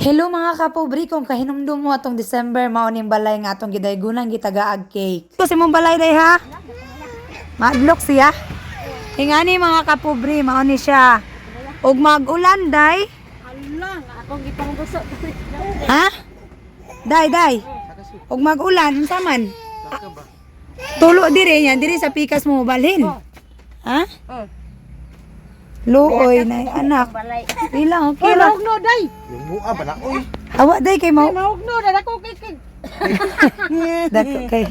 Hello mga kapobre, kung kahinumdum mo atong December mao ning balay nga atong gidaygunan gitagaag cake. Kasi mong balay day ha? Madlok siya. Ingani mga kapobre, mao ni siya. Ug mag-ulan day. Alang, akong gipangbuso. Ha? Day. Ug mag-ulan unsa man? Tulo diri niya, diri sa pikas mo balhin. Ha? Luoy na anak. Balay. Ilang okay ra. Mahugno day. Yung buka ba na? Uy! Hawa day kay mao. Mahugno day ako kay. Dako kay.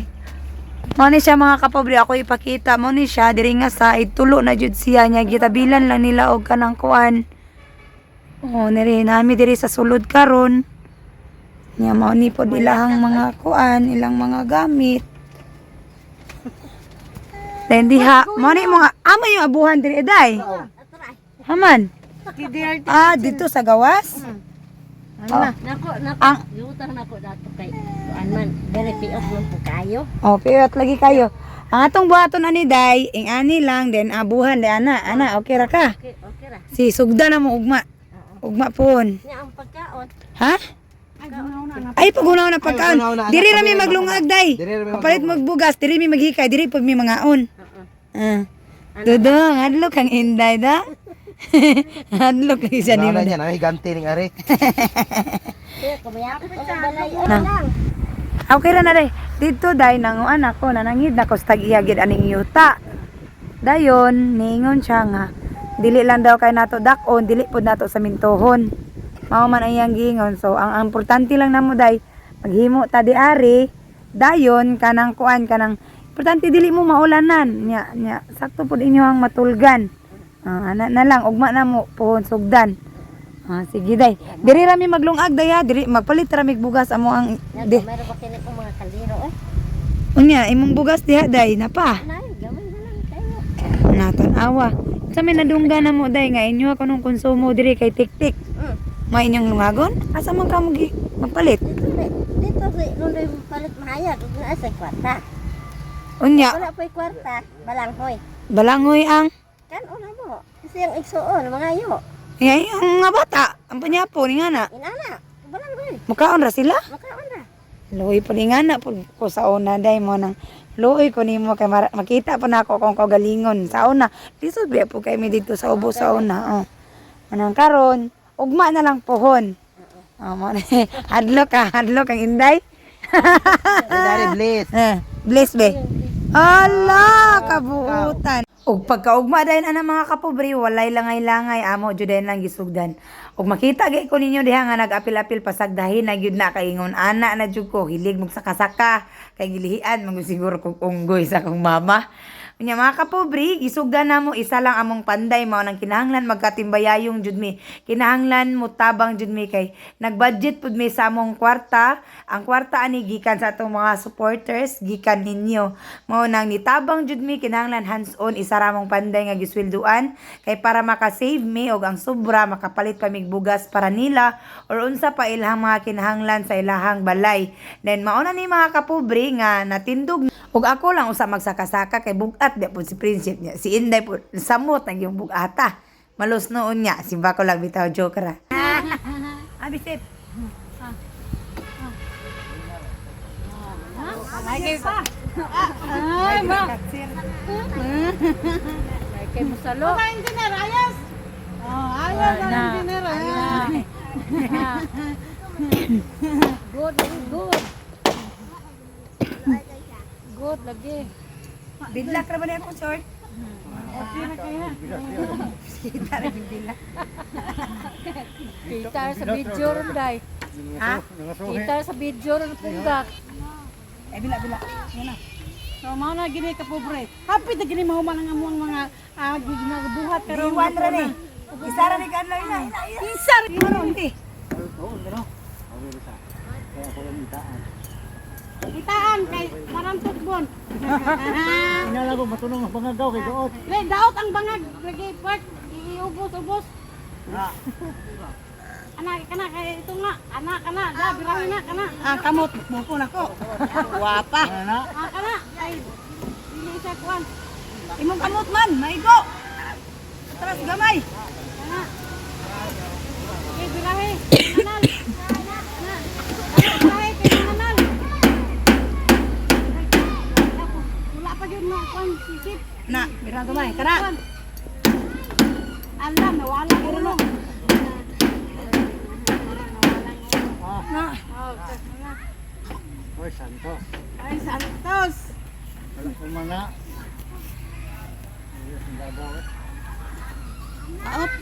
Mao ni siya mga kapobre, ako ipakita mo ni siya diri nga sa tulo na jud siya niya gitabilan lang nila og kanang kuan. Oh, niri nami diri sa sulod karon. Nya mao ni pod ilahang mga kuan, ilang mga gamit. Then diha, mao ni mga amo yung abuhan diri day. Haman. Ah, dito sa gawas? Nako. Ang Yutang nako dato kay kuan man. Very piot man po kayo. oh, piyot lagi kayo. Ang atong buhaton ani day, ing ani lang then abuhan day ana, okay ra ka? Okay ra. Si sugda na mo ugma. Ugma pon. Nya ang pagkaon. Ha? Ay pagunaw na pagkaon. Diri ra mi maglungag day. Kapalit magbugas, diri mi maghikay, diri pud mi mangaon. Dudong, adlo kang inday da. Adlo kang isa ni mo. Niya, nahiganti ning ari. Kaya kumayapit ko sa balay lang. Okay ra na day. Dito day nanguan ako nanangid na ko stag iyagid aning yuta. Dayon ningon siya nga dili lang daw kay nato dakon, dili pud nato sa mintohon. Mao man ang iyang giingon. So ang importante lang namo day maghimo ta di ari. Dayon kanang kuan kanang importante dili mo maulanan. Nya sakto pud inyo ang matulgan. Ana na lang ugma na mo pohon sugdan. Sige day. Diri ra mi maglungag day ha. Diri magpalit ra mig bugas amo ang Nya mayro ba kini ko mga kaldero unya imong bugas diha day napa. Nay, gamay na lang kayo. Natanawa. Sa may nadungga na mo day nga inyo ako nung konsumo diri kay tik-tik. May inyong lungagon? Asa man ka magpalit? Dito si lundoy palit mahayag ug naa sa kwarta. Unya, Wala pa'y kwarta, balanghoy. balangoy ang Kan una mo. Kasi ang igsuon mangayo. ang nga bata, ang panyapo ni nga na. Inana, balanghoy. Mukaon ra sila? Makaon na. Luoy po ni nga na po ko sa una day mo nang luoy ko nimo kay makita pa nako kung kagalingon sa una. Dito biya po kay mi dito sa ubo sa una. Anang karon, ugma na lang pohon. Mo hadlok ang inday. Dari bliss. Bless be. Ala, kabuutan. Og pagkaugma dayon ana mga kapobre, walay langay-langay amo jud lang gisugdan. Og makita gyud ko ninyo diha nga nag-apil-apil pasagdahin na gyud na kaingon ana na jud ko hilig mong saka-saka kay gilihian man siguro kog unggoy sa kong mama. Unya mga kapobre, gisugdan namo isa lang among panday mao nang kinahanglan magkatimbayayong jud mi. Kinahanglan mo tabang jud mi kay nagbudget pud mi sa among kwarta. Ang kwarta ani gikan sa atong mga supporters, gikan ninyo. Mao nang nitabang jud mi kinahanglan hands-on isa ra mong panday nga giswelduan kay para maka-save mi og ang sobra makapalit pa mig bugas para nila or unsa pa ilahang mga kinahanglan sa ilahang balay. Then mao na ni mga kapobre nga natindog ug ako lang usa magsaka-saka kay bugat di po si Prinsip niya. Si Inday po samot ang yung bugata. Malos noon niya. Simba ko lang bitaw joke ra. Abisip. Ay, ma. Ay, kay musalo. Mga engineer, ayos. Ayos ang engineer. Good. Good lagi. Bidlak ra ba niya akong short? Okay na kaya. Kita ra bidlak. Kita sa video ron day. Ha? Kita sa video ron punggak. Eh bila. Yan na. So mao na gini ka pobre. Happy na gini mahuman ang among mga ginabuhat karon. Iwan ra ni. Isa ra ni kanlaw ina. Isa ra. Ano hindi? Itaan kay marantot bon. Inalago matunong ang bangagaw kay doot. Le daot ang bangag lagi part iubos-ubos. Anak kana kay ito nga. Anak kana da birahin na kana. Kamot mo po nako. Wapa. Kana ay dili sa kwan. Imong kamot man, maigo. Atras gamay. Kana. Birahin. Kanal. Oy, santo. Ay, Santos. Wala ko mana. Ayos ang babaw. Out.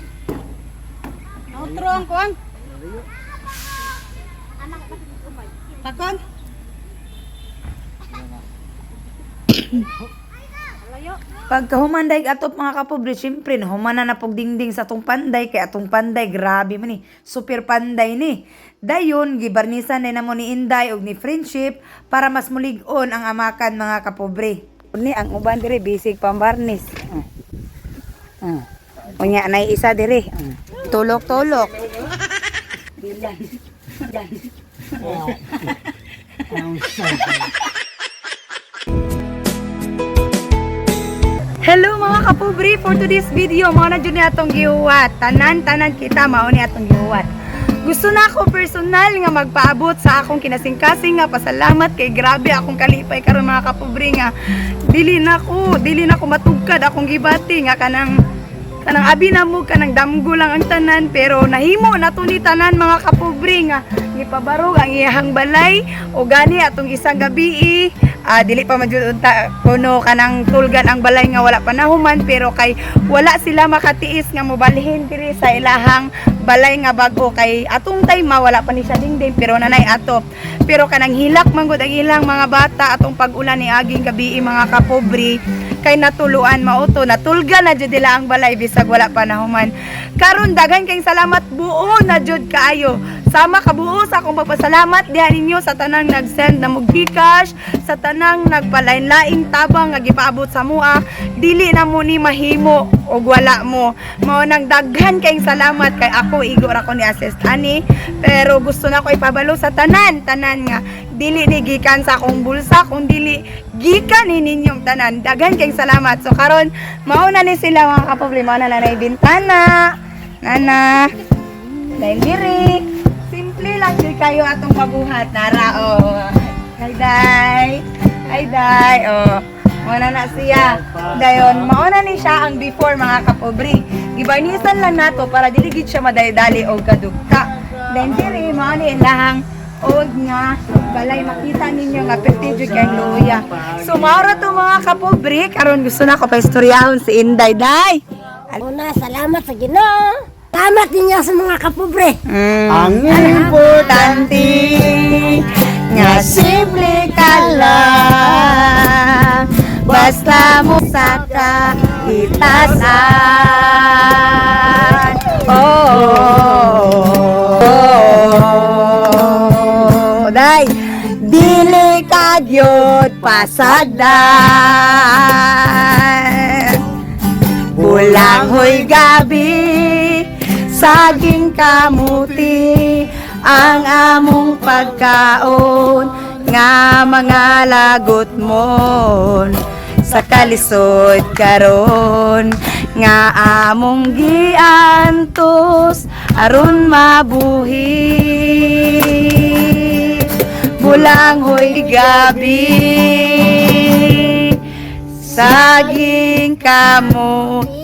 Outro ang kuan. Takon. Pagka humanday atop mga kapobre, syempre humana na pog dingding sa atong panday kay atong panday grabe man ni, super panday ni. Dayon gibarnisan na namo ni Inday og ni Friendship para mas mulig-on ang amakan mga kapobre. Ni ang uban dire bisig pambarnis. Unya nay isa dire. Tulok-tulok. Hello mga kapobre, for today's video mao na jud ni atong gihuwat. Tanan kita mao ni atong gihuwat. Gusto na ako personal nga magpaabot sa akong kinasing-kasing nga pasalamat kay grabe akong kalipay karon mga kapobre nga dili na ko matugkad akong gibati nga kanang abi na mo kanang damgo lang ang tanan pero nahimo na to ni tanan mga kapobre nga gipabarog ang iyahang balay o gani atong isang gabi dili pa majud unta kuno kanang tulgan ang balay nga wala pa nahuman pero kay wala sila makatiis nga mobalhin diri sa ilahang balay nga bago kay atong time wala pa ni siya dingding pero nanay ato pero kanang hilak manggod ang ilang mga bata atong pag-ulan ni aging gabi mga kapobre kay natuluan mauto natulgan na jud nila ang balay bisag wala pa nahuman karon daghan kay salamat buo na jud kaayo sama kabuo sa akong pagpasalamat diha ninyo sa tanang nag-send na mog Gcash sa tanang nagpalain-laing tabang nga gipaabot sa mua dili na mo ni mahimo og wala mo mao nang daghan kay salamat kay ako igo ra ko ni assist ani pero gusto na ko ipabalo sa tanan nga dili ni gikan sa akong bulsa kung dili gikan ni ninyong tanan daghan kay salamat so karon mao na ni sila mga kapobre mao na nanay bintana nana dahil diri simple lang jud kayo atong pabuhat nara Hi day muna na siya dayon mauna ni siya ang before mga kapobre gibarnisan lang nato para dili gid siya madali-dali og kadugka then diri mao ni lahang old nga balay makita ninyo nga pertidyo kay luya so maura to mga kapobre karon gusto na ko pa istoryahon si Inday day Una, salamat sa Ginoo. Salamat ninyo sa mga kapobre. Ang importante nga simple ka lang basta mo saka itasan day dili ka gyud pasagdan bulang hoy gabi saging kamuti ang among pagkaon nga mga lagot mon sa kalisod karon nga among giantos aron mabuhi bulang hoy gabi saging kamuti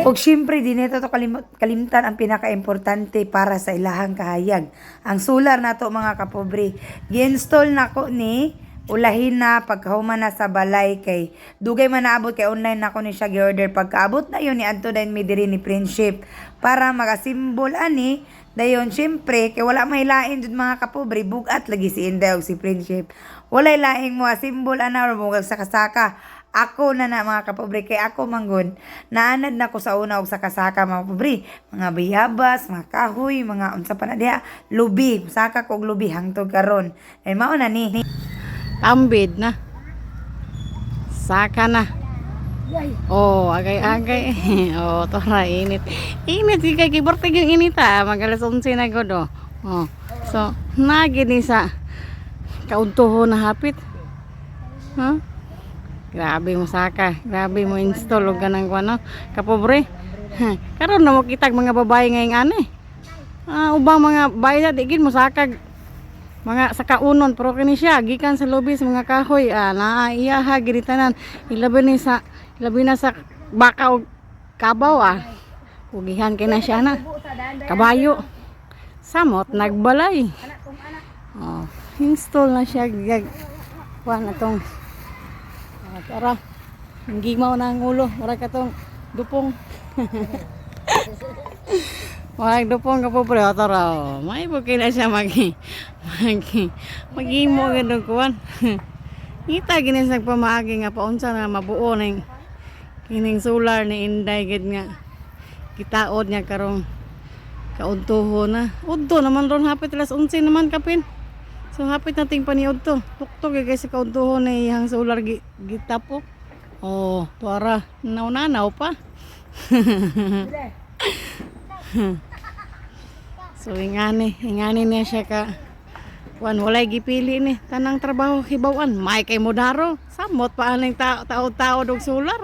ug syempre dinito to kalimtan ang pinaka-importante para sa ilahang kahayag. Ang solar nato mga kapobre, gi-install nako ni ulahin na pagkahuman na sa balay kay dugay man naabot kay online nako ni siya gi-order pagkaabot na yun ni adto dayon mi diri ni Friendship para magasimbol ani dayon syempre kay wala mahilain jud mga kapobre bugat lagi si Inday og si Friendship. Walay laing mo simbol ana or mugag saka-saka. Ako na mga kapobre kay ako manggod naanad na ko sa una og saka-saka mga kapobre mga bayabas mga kahoy mga unsa pa na diha lubi saka ko og lubi hangtod karon ay mao na ni Tambid na. Saka na. Agay-agay. Tora init. Init kay kibortig yung inita, magalas 11 na gud So, nagini sa kauntuho na hapit. Grabe mo saka, grabe mo install og ganang kuno, kapobre. Karon na mo kitag mga babae ngayong ani. Ubang mga bayan di gid mo saka mga sakaunon pero kini siya gikan sa lobby sa mga kahoy naiyaha gid tanan ilabi na sa baka og kabaw ugihan kay na siya na kabayo samot nagbalay. Oh, install na siya gag. Kuan atong tara. Hindi mo na ang ulo, wala ka tong dupong. Wag dupong ka po pre tara. May bukay na siya magimo gid kuan. Kita gini sa pamaagi nga paunsa na mabuo ning kining solar ni Inday gid nga kitaod niya karong kaudtoho na. Udto naman ron hapit alas 11 naman kapin. So hapit nating paniud to. Tuktok kay sa kaudtoho na iyang solar gitapo. Oh, tuara naw pa. So ingani niya siya ka wan walay gipili ni tanang trabaho hibawan may kay modaro samot pa aning tao og solar.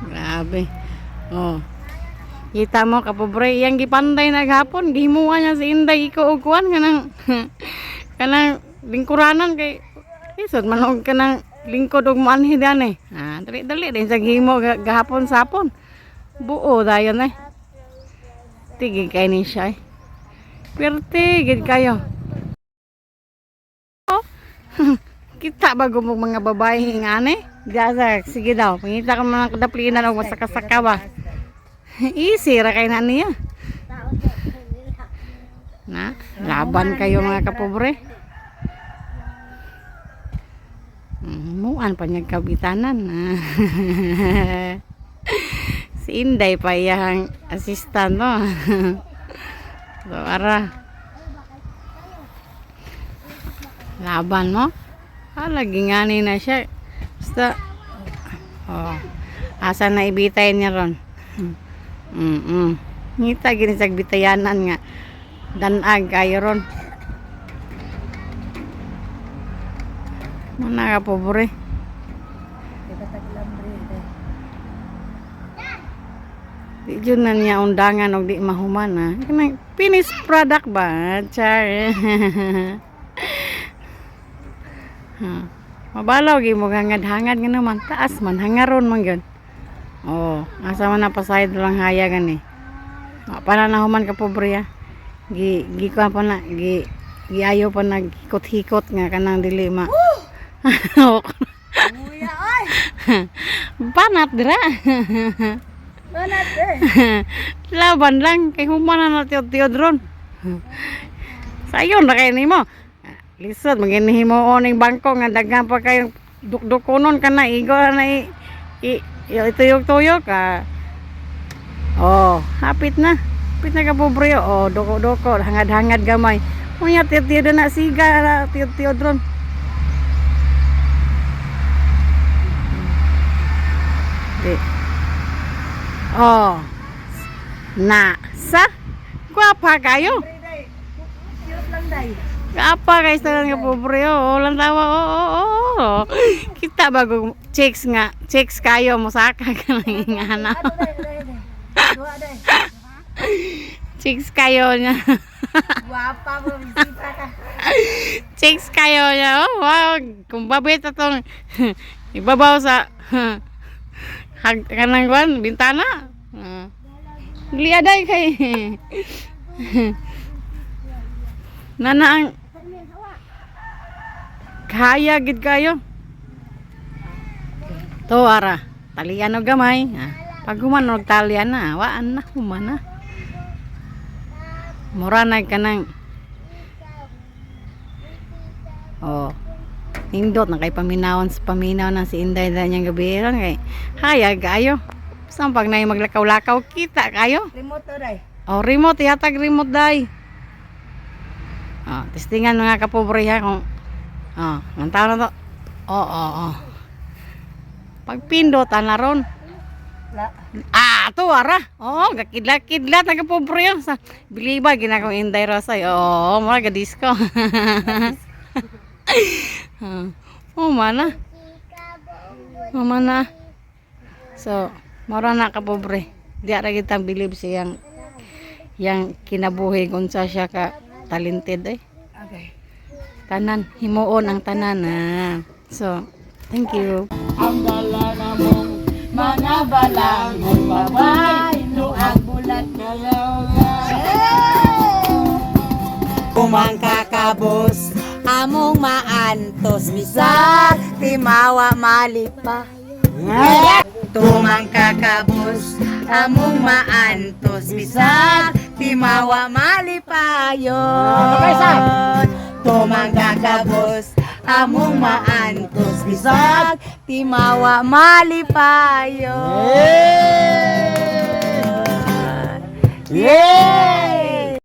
Grabe. Oh. Kita mo kapobre iyang gipanday naghapon gihimuwa niya si Inday iko og kuan kanang lingkuranan kay isod man og kanang lingkod og manhi dani. Dali din sa gihimo gahapon sapon. Buo dayon Tigig kay ni siya Pwerte gid kayo. Oh. Kita bago mo mga babae ingani. Diya sige daw. Pangita ka man kadaplinan og masaka-saka ba. Easy ra kay na niya. Na, laban kayo mga kapobre. Muan pa niya kabitanan. Si Inday pa iyang assistant no. So ara. Laban mo. Lagi ngani na siya. Basta asa na ibitay niya ron. Ngita gini sa bitayanan nga. Danag kayo ron. Mana ka pobre? Di dyan na niya undangan o di mahuman ha. Finished product ba? Char. Mabalaw gi mo hangad-hangad nga naman. Taas man, hangaron man yun. Oh, asa man na pasayad lang haya gani. Para na human ka pobre ha. Gi ko pa na, gi ayo pa nagikot-hikot nga kanang dilima. Uya oy. Banat dira. Banat eh. Laban lang kay human na tiod-tiod ron. Sayon ra kay nimo. Lisod maginihimo oning bangko nga daghan pa kay dukdukonon kana igo na ituyok-tuyok ka. Oh, hapit na. Hapit na ka pobre oh, doko-doko hangad-hangad gamay. Unya tiod-tiod na siga tiod-tiod ron. Oh. Sa guwapa kayo. Cute lang day. Apa guys tanan nga pobre lang tawa kita bago checks kayo mo saka ka lang ingana. Dua day. Chicks kayo niya. Guwapa mo bisita ka. Chicks kayo niya. Oh, wow, kung babit atong ibabaw sa kanang kuan bintana. Liaday kay nana ang kaya gid kayo. To ara, talian og gamay. Pag human og talian na, waan na human na. Mura na kanang nindot na kay paminaw na si Inday da niyang gabi ron kay hayag kayo. Saan pag na maglakaw-lakaw kita kayo. Remote to day. Oh, remote yatag remote day. Testingan mga kapobre ha kung ang tao na to. Pag pindot na ron. To ara. Oh, gakidlat-kidlat na kapobre yun. Biliba ginakong Inday Rosay. Oh, mga disco. Mana. So, mara na kapobre. Di ara kita bilib siyang yang kinabuhi kung sa siya ka talented Okay. Tanan, himuon ang tanan So, thank you. Ang dala na mong mga balang babay, no ang bulat tumangkakabos among maantos bisag timawa malipa. Tumangkakabos among maantos bisag timawa malipayon. Tumangkakabos among maantos bisag timawa malipayon. Yay!